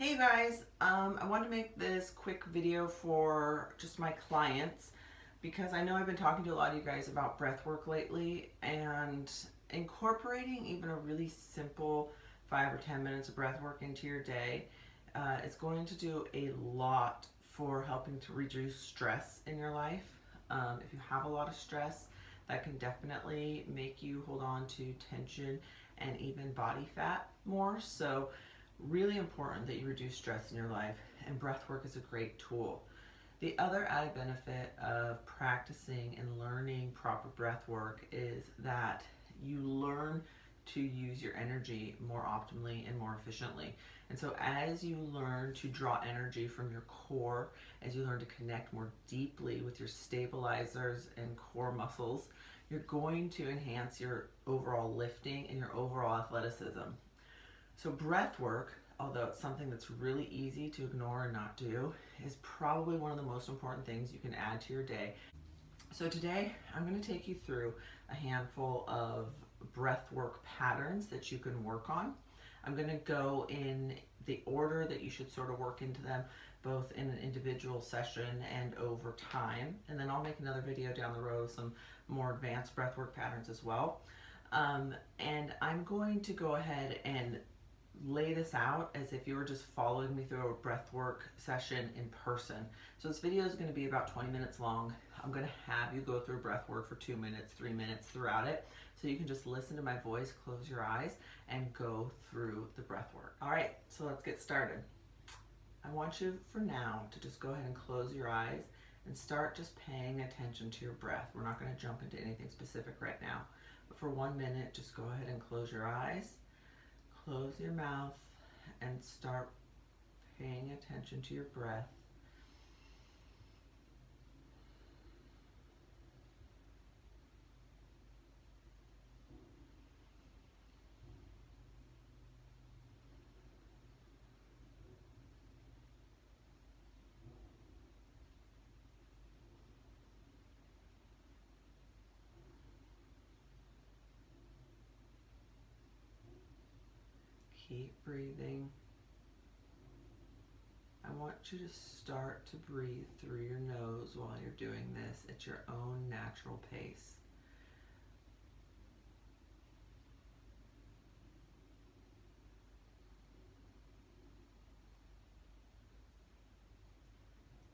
Hey guys, I wanted to make this quick video for just my clients because I know I've been talking to a lot of you guys about breath work lately, and incorporating even a really simple 5 or 10 minutes of breath work into your day is going to do a lot for helping to reduce stress in your life. If you have a lot of stress, that can definitely make you hold on to tension and even body fat more. So really important that you reduce stress in your life, and breath work is a great tool. The other added benefit of practicing and learning proper breath work is that you learn to use your energy more optimally and more efficiently. And so as you learn to draw energy from your core, as you learn to connect more deeply with your stabilizers and core muscles, you're going to enhance your overall lifting and your overall athleticism. So breath work, although it's something that's really easy to ignore and not do, is probably one of the most important things you can add to your day. So today I'm going to take you through a handful of breath work patterns that you can work on. I'm going to go in the order that you should sort of work into them, both in an individual session and over time. And then I'll make another video down the road with some more advanced breath work patterns as well. And I'm going to go ahead and lay this out as if you were just following me through a breathwork session in person. So this video is going to be about 20 minutes long. I'm going to have you go through breathwork for 2 minutes, 3 minutes throughout it, so you can just listen to my voice, close your eyes, and go through the breathwork. All right, so let's get started. I want you for now to just go ahead and close your eyes and start just paying attention to your breath. We're not going to jump into anything specific right now, but for 1 minute, just go ahead and close your eyes. Close your mouth and start paying attention to your breath. Keep breathing. I want you to start to breathe through your nose while you're doing this at your own natural pace.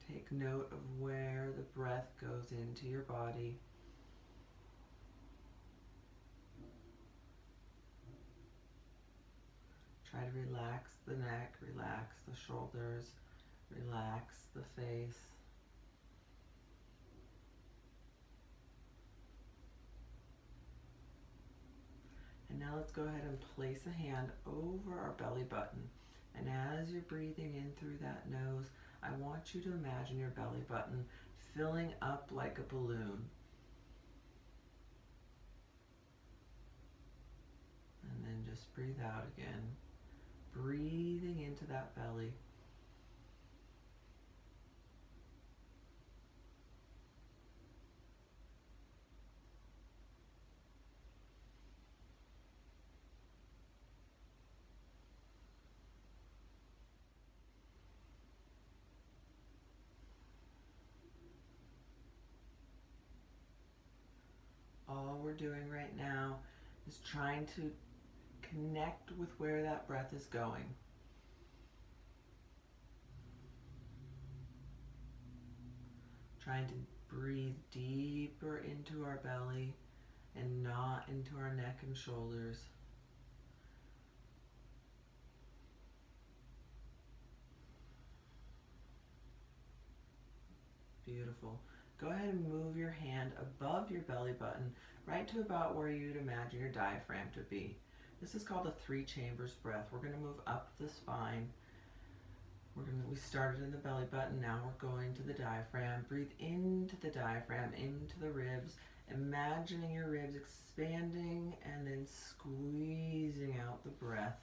Take note of where the breath goes into your body. Try to relax the neck, relax the shoulders, relax the face. And now let's go ahead and place a hand over our belly button. And as you're breathing in through that nose, I want you to imagine your belly button filling up like a balloon. And then just breathe out again, breathing into that belly. All we're doing right now is trying to connect with where that breath is going. Trying to breathe deeper into our belly and not into our neck and shoulders. Beautiful. Go ahead and move your hand above your belly button right to about where you'd imagine your diaphragm to be. This is called a 3 chambers breath. We're going to move up the spine. We started in the belly button, now we're going to the diaphragm. Breathe into the diaphragm, into the ribs, imagining your ribs expanding and then squeezing out the breath.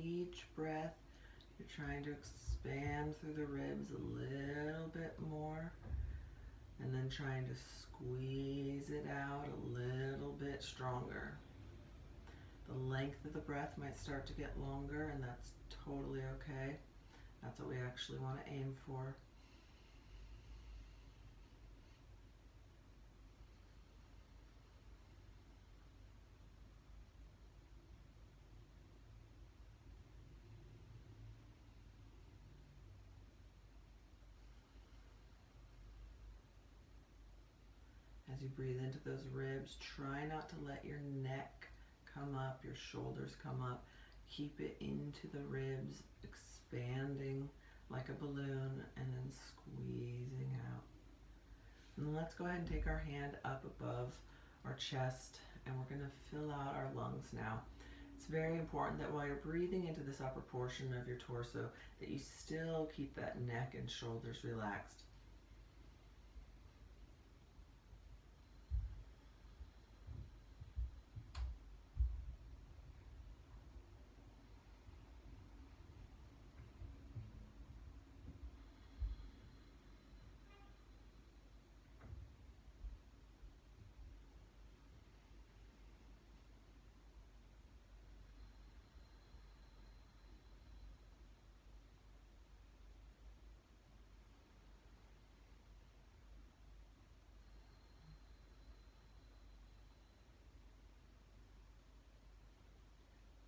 each breath, you're trying to expand through the ribs a little bit more, and then trying to squeeze it out a little bit stronger. The length of the breath might start to get longer, and that's totally okay. That's what we actually want to aim for. As you breathe into those ribs, try not to let your neck come up, your shoulders come up. Keep it into the ribs, expanding like a balloon, and then squeezing out. And then let's go ahead and take our hand up above our chest, and we're going to fill out our lungs now. It's very important that while you're breathing into this upper portion of your torso, that you still keep that neck and shoulders relaxed.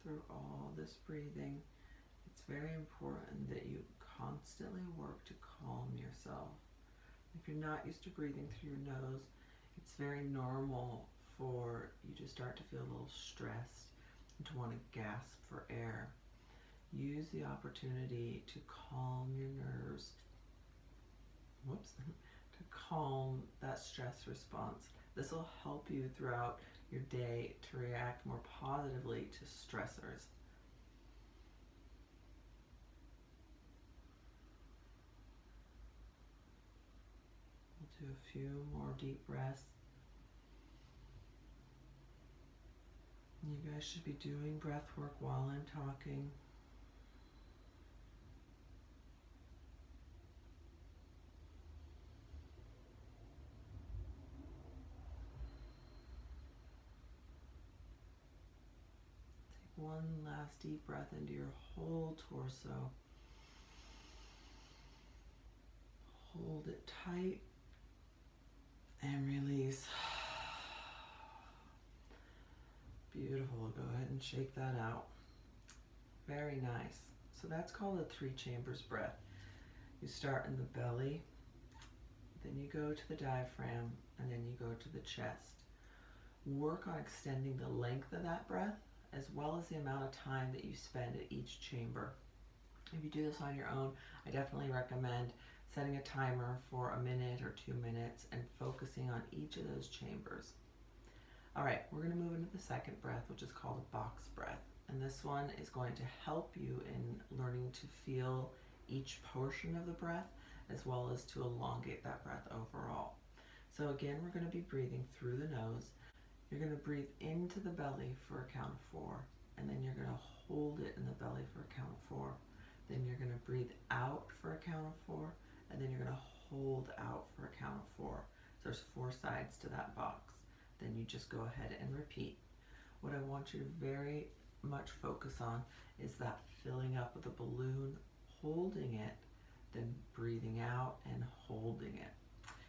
Through all this breathing, it's very important that you constantly work to calm yourself. If you're not used to breathing through your nose, it's very normal for you to start to feel a little stressed and to want to gasp for air. Use the opportunity to calm your nerves, to calm that stress response. This will help you throughout your day to react more positively to stressors. We'll do a few more deep breaths. You guys should be doing breath work while I'm talking. One last deep breath into your whole torso. Hold it tight and release. Beautiful. Go ahead and shake that out. Very nice. So that's called a 3 chambers breath. You start in the belly, then you go to the diaphragm, and then you go to the chest. Work on extending the length of that breath, as well as the amount of time that you spend at each chamber. If you do this on your own, I definitely recommend setting a timer for 1 minute or 2 minutes and focusing on each of those chambers. All right, we're going to move into the second breath, which is called a box breath. And this one is going to help you in learning to feel each portion of the breath, as well as to elongate that breath overall. So again, we're going to be breathing through the nose. You're going to breathe into the belly for a count of 4, and then you're going to hold it in the belly for a count of 4. Then you're going to breathe out for a count of 4, and then you're going to hold out for a count of 4. So there's 4 sides to that box. Then you just go ahead and repeat. What I want you to very much focus on is that filling up with a balloon, holding it, then breathing out and holding it.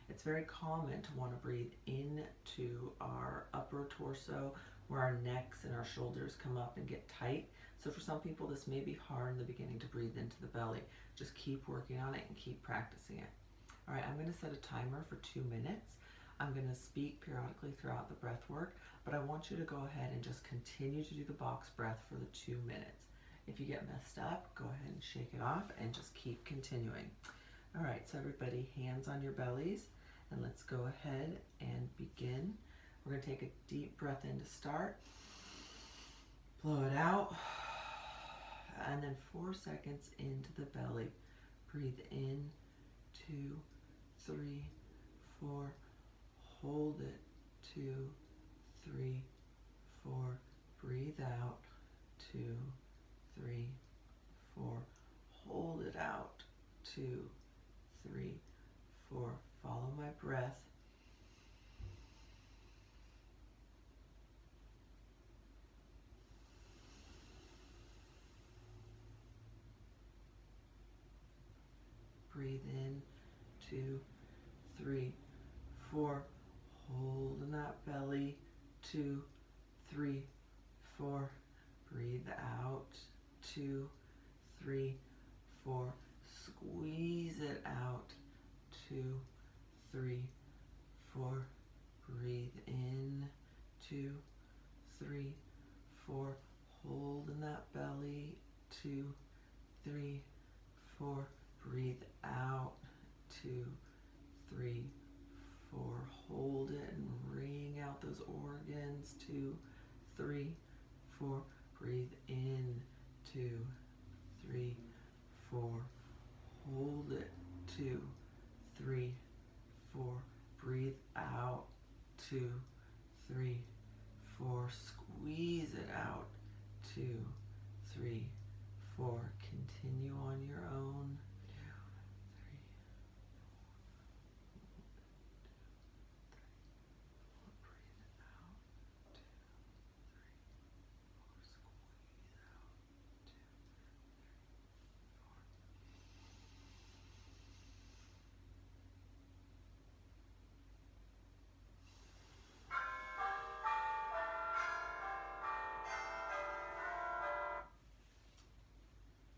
It's very common to want to breathe into our upper torso where our necks and our shoulders come up and get tight. So for some people, this may be hard in the beginning to breathe into the belly. Just keep working on it and keep practicing it. All right, I'm going to set a timer for 2 minutes. I'm going to speak periodically throughout the breath work, but I want you to go ahead and just continue to do the box breath for the 2 minutes. If you get messed up, go ahead and shake it off and just keep continuing. All right, so everybody, hands on your bellies, and let's go ahead and begin. We're going to take a deep breath in to start. Blow it out, and then 4 seconds into the belly. Breathe in, 2, 3, 4. Hold it, 2, 3, 4. Breathe out, 2, 3, 4. Hold it out. 2, 3, 4. Follow my breath. Breathe in. 2, 3, 4. Hold in that belly. 2, 3, 4. Breathe out. 2, 3, 4. Squeeze it out. 2, 3, 4. Breathe in. 2, 3, 4. Hold in that belly. 2, 3, 4. Breathe out. 2, 3, 4. Hold it and wring out those organs. 2, 3, 4. Breathe in. 2, 3, 4. Hold it. 2, 3, 4. Breathe out. 2, 3, 4. Squeeze it out. 2, 3, 4. Continue on your own. 3, 4.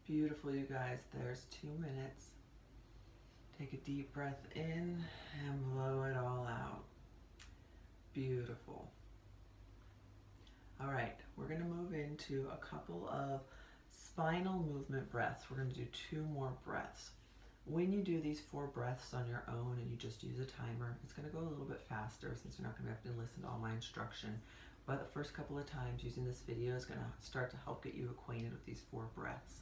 Beautiful, you guys. There's 2 minutes. Take a deep breath in and blow it all out. Beautiful. All right, we're going to move into a couple of spinal movement breaths. We're going to do 2 more breaths. When you do these 4 breaths on your own and you just use a timer, it's going to go a little bit faster since you're not going to have to listen to all my instruction. But the first couple of times using this video is going to start to help get you acquainted with these 4 breaths.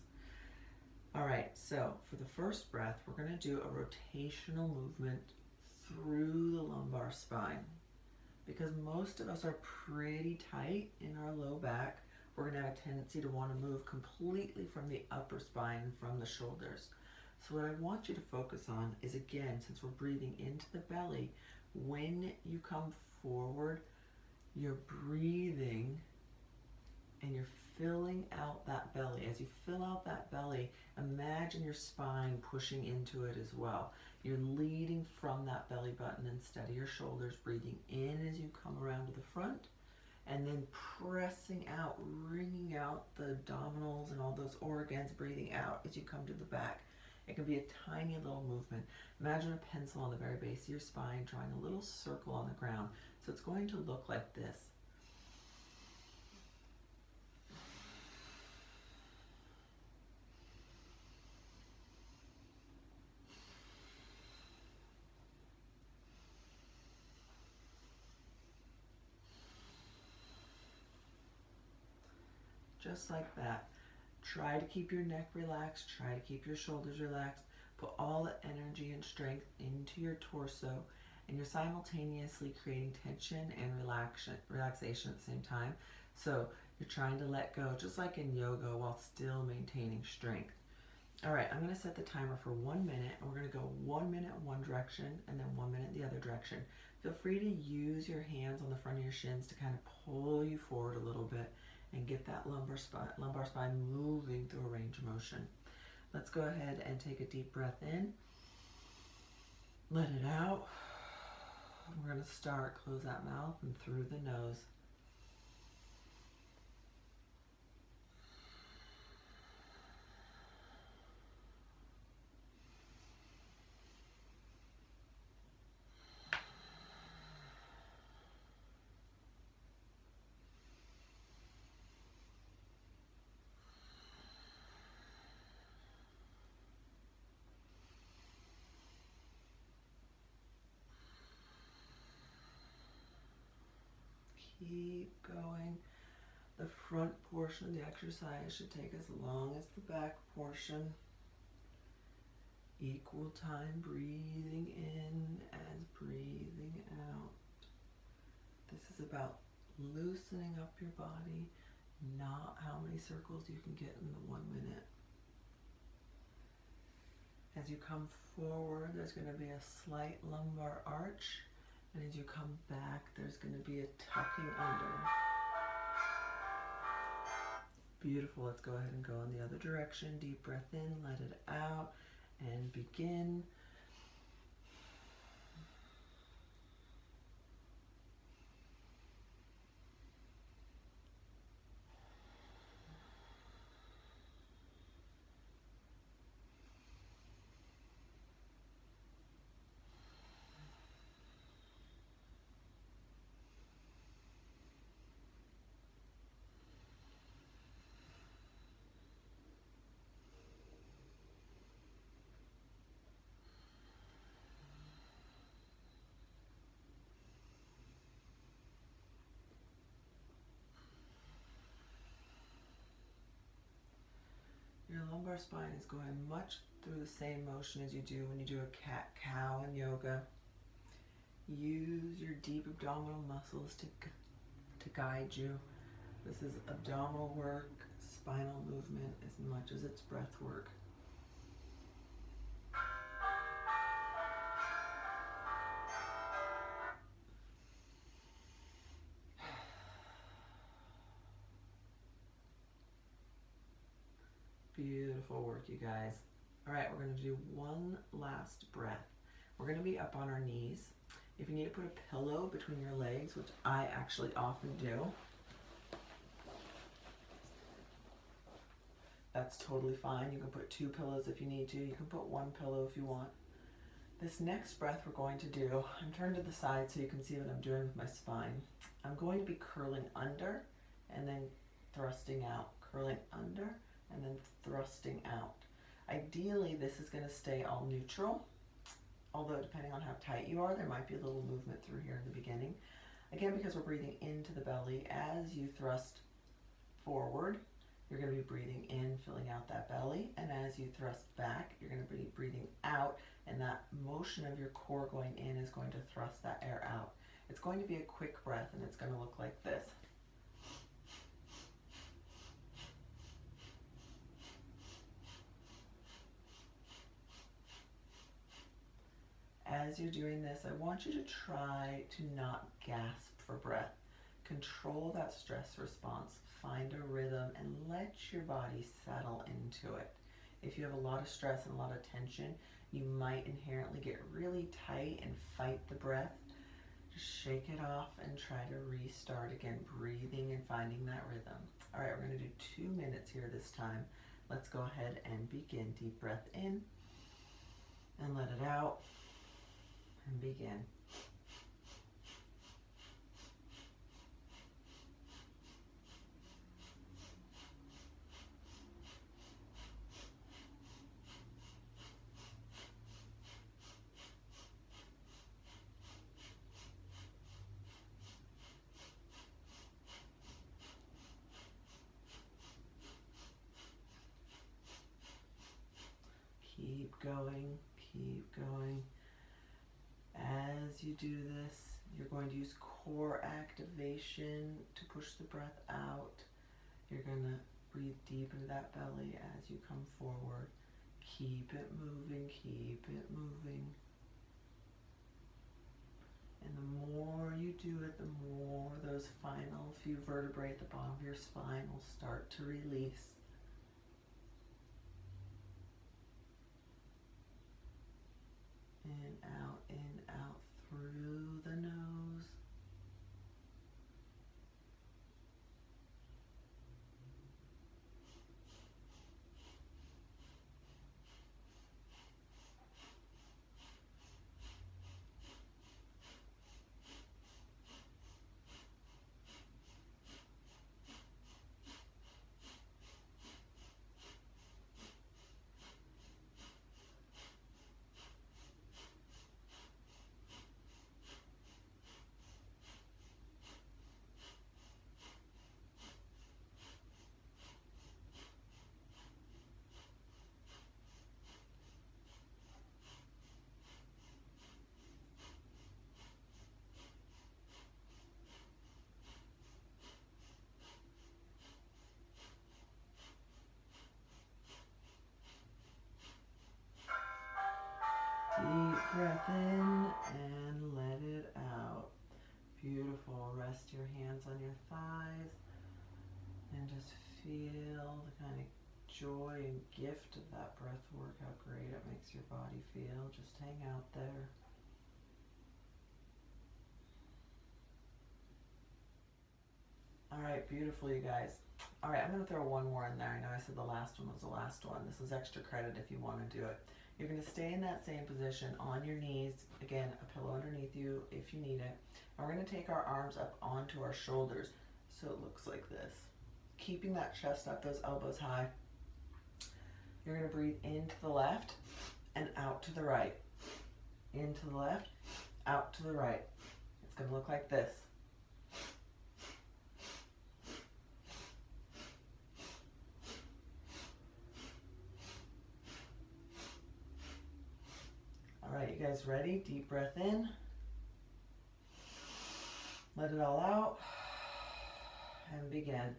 All right, so for the first breath, we're going to do a rotational movement through the lumbar spine. Because most of us are pretty tight in our low back, we're going to have a tendency to want to move completely from the upper spine, from the shoulders. So what I want you to focus on is, again, since we're breathing into the belly, when you come forward, you're breathing and you're filling out that belly. As you fill out that belly, imagine your spine pushing into it as well. You're leading from that belly button instead of your shoulders, breathing in as you come around to the front, and then pressing out, wringing out the abdominals and all those organs, breathing out as you come to the back. It can be a tiny little movement. Imagine a pencil on the very base of your spine drawing a little circle on the ground. So it's going to look like this. Just like that. Try to keep your neck relaxed. Try to keep your shoulders relaxed. Put all the energy and strength into your torso, and you're simultaneously creating tension and relaxation at the same time. So you're trying to let go, just like in yoga, while still maintaining strength. All right, I'm going to set the timer for 1 minute, and we're going to go 1 minute in one direction and then 1 minute the other direction. Feel free to use your hands on the front of your shins to kind of pull you forward a little bit and get that lumbar spine moving through a range of motion. Let's go ahead and take a deep breath in. Let it out. We're going to start, close that mouth and through the nose. Keep going. The front portion of the exercise should take as long as the back portion. Equal time breathing in as breathing out. This is about loosening up your body, not how many circles you can get in the 1 minute. As you come forward, there's going to be a slight lumbar arch, and as you come back, there's going to be a tucking under. Beautiful. Let's go ahead and go in the other direction. Deep breath in, let it out, and begin. Your lumbar spine is going much through the same motion as you do when you do a cat-cow in yoga. Use your deep abdominal muscles to guide you. This is abdominal work, spinal movement as much as it's breath work. Beautiful work, you guys. All right, we're going to do one last breath. We're going to be up on our knees. If you need to put a pillow between your legs, which I actually often do, that's totally fine. You can put 2 pillows if you need to. You can put 1 pillow if you want. This next breath we're going to do, I'm turned to the side so you can see what I'm doing with my spine. I'm going to be curling under and then thrusting out, curling under and then thrusting out. Ideally, this is going to stay all neutral, although depending on how tight you are, there might be a little movement through here in the beginning. Again, because we're breathing into the belly, as you thrust forward, you're going to be breathing in, filling out that belly, and as you thrust back, you're going to be breathing out, and that motion of your core going in is going to thrust that air out. It's going to be a quick breath, and it's going to look like this. As you're doing this, I want you to try to not gasp for breath. Control that stress response, find a rhythm, and let your body settle into it. If you have a lot of stress and a lot of tension, you might inherently get really tight and fight the breath. Just shake it off and try to restart again, breathing and finding that rhythm. All right, we're going to do 2 minutes here this time. Let's go ahead and begin. Deep breath in and let it out. And begin. Keep going, keep going. As you do this, you're going to use core activation to push the breath out. You're going to breathe deep into that belly as you come forward. Keep it moving, keep it moving. And the more you do it, the more those final few vertebrae at the bottom of your spine will start to release. In, out, through the nose. feel the kind of joy and gift of that breath work, how great it makes your body feel. Just hang out there. All right, beautiful, you guys. All right, I'm going to throw one more in there. I know I said the last one was the last one. This is extra credit if you want to do it. You're going to stay in that same position on your knees. Again, a pillow underneath you if you need it. And we're going to take our arms up onto our shoulders so it looks like this. Keeping that chest up, those elbows high. You're going to breathe into the left and out to the right. Into the left, out to the right. It's going to look like this. All right, you guys ready? Deep breath in. Let it all out. And begin.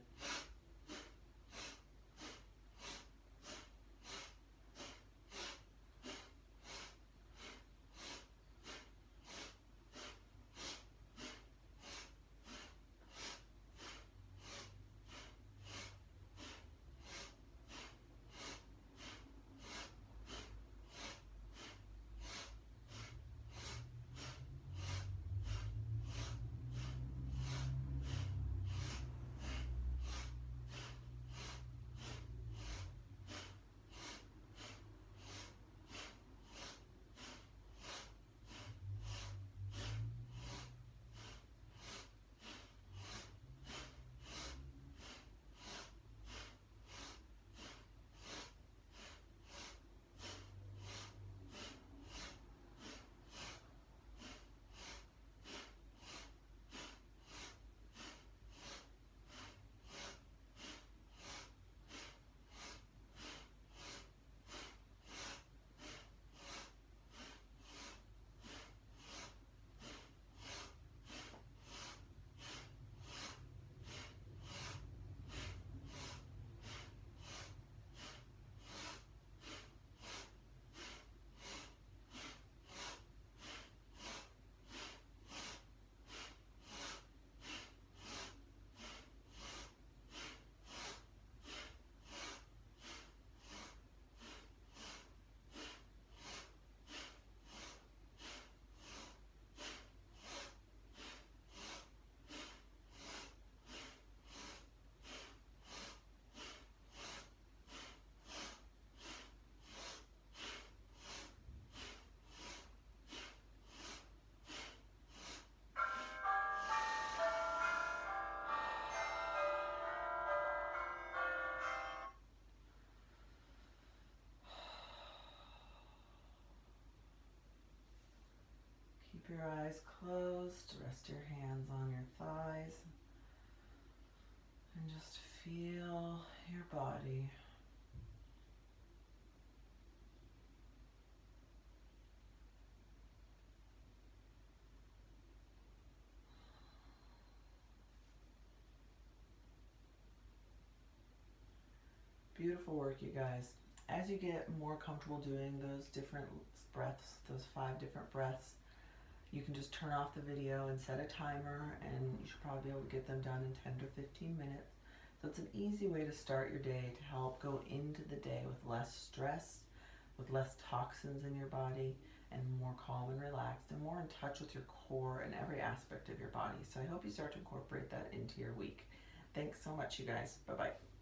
Keep your eyes closed, rest your hands on your thighs, and just feel your body. Beautiful work, you guys. As you get more comfortable doing those different breaths, those 5 different breaths, you can just turn off the video and set a timer, and you should probably be able to get them done in 10 to 15 minutes. So it's an easy way to start your day to help go into the day with less stress, with less toxins in your body, and more calm and relaxed, and more in touch with your core and every aspect of your body. So I hope you start to incorporate that into your week. Thanks so much, you guys. Bye-bye.